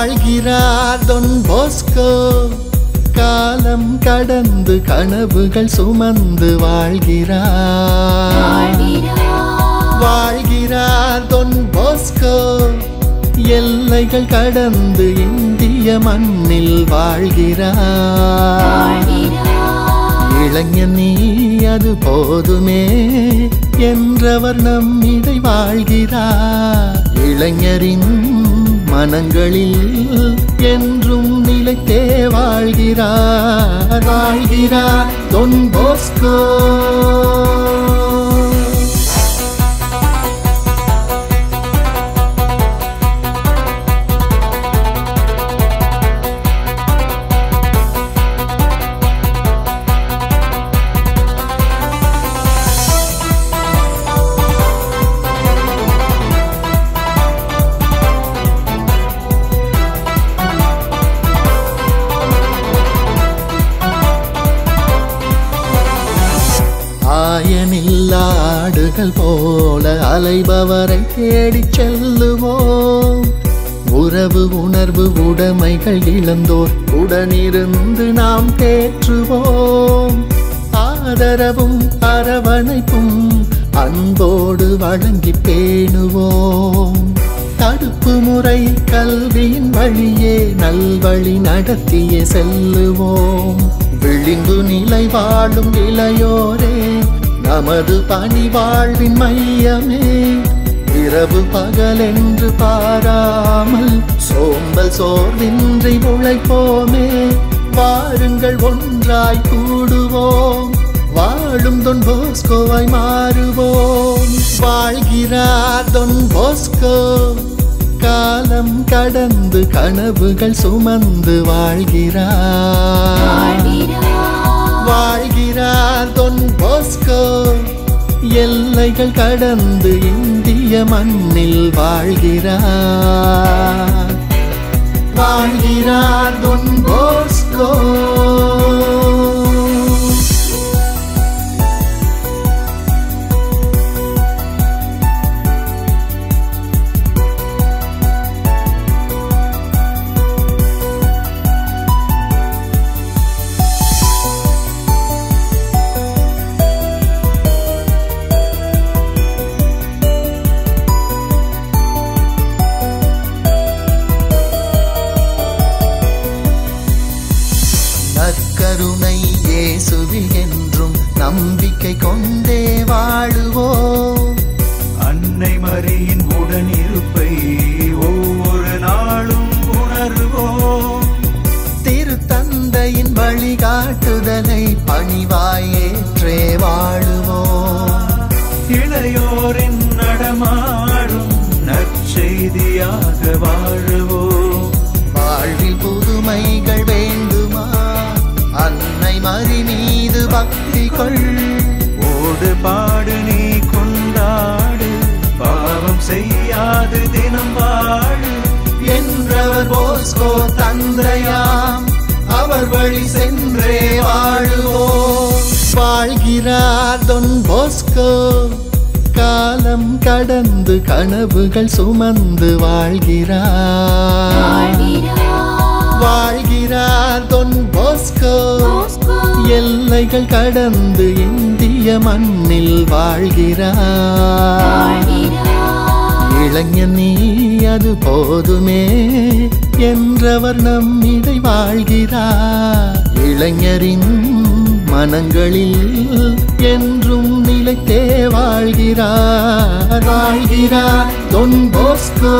வாழ்கிறார் Don Bosco காலம் கடந்து கனவுகள் சுமந்து வாழ்கிறார் Don Bosco எல்லைகள் கடந்து இந்திய மண்ணில் வாழ்கிறார் இளைஞன் நீ அது போதுமே என்றவர் நம்மிடை வாழ்கிறார் இளைஞரின் மனங்களில் என்றும் நிலைத்தே வாழ்கிறார் Don Bosco ஆயனில்லாடுகள் போல அலைபவரை தேடிச் செல்லுவோம் உறவு உணர்வு உடைமைகள் இழந்தோர் உடனிருந்து நாம் தேற்றுவோம் ஆதரவும் அரவணைப்பும் அன்போடு வழங்கி பேணுவோம் தடுப்பு முறை கல்வியின் வழியே நல்வழி நடத்தியே செல்லுவோம் விழிந்து நிலை வாழும் இளையோரே நமது பணி வாழ்வின் மையமே இரவு பகலென்று பாராமல் சோம்பல் சோர்வின்றி உழைப்போமே வாருங்கள் ஒன்றாய் கூடுவோம் வாழும் Don Boscoவாய் மாறுவோம் வாழ்கிறார் Don Bosco காலம் கடந்து கனவுகள் சுமந்து வாழ்கிறார் Don Bosco எல்லைகள் கடந்து இந்திய மண்ணில் வாழ்கிறார் Don Bosco கருணை இயேசுவில் என்றும் நம்பிக்கை கொண்டே வாழுவோம் அன்னை மரியின் உடனிருப்பை ஒவ்வொரு நாளும் உணர்வோம் திருத்தந்தையின் வழிகாட்டுதலை பணிவாய் ஏற்றே வாழுவோம் இளையோரின் நடமாடும் நற்செய்தியாக வாழுவோம் வாழ்வில் புதுமைகள் வேண்டுமா அன்னை மரி மீது பக்தி கொள் ஓடு பாடு நீ கொண்டாடு பாவம் செய்யாது தினம் வாழு என்றவர் போஸ்கோ தந்தையாம் அவர் வழி சென்றே வாழுவோம் வாழ்கிறார் Don Bosco காலம் கடந்து கனவுகள் சுமந்து வாழ்கிறார் Don Bosco எல்லைகள் கடந்து இந்திய மண்ணில் வாழ்கிறார் இளைஞன் நீ அது போதுமே என்றவர் நம்மிடை வாழ்கிறார் இளைஞரின் மனங்களில் என்றும் நிலைத்தே வாழ்கிறார் Don Bosco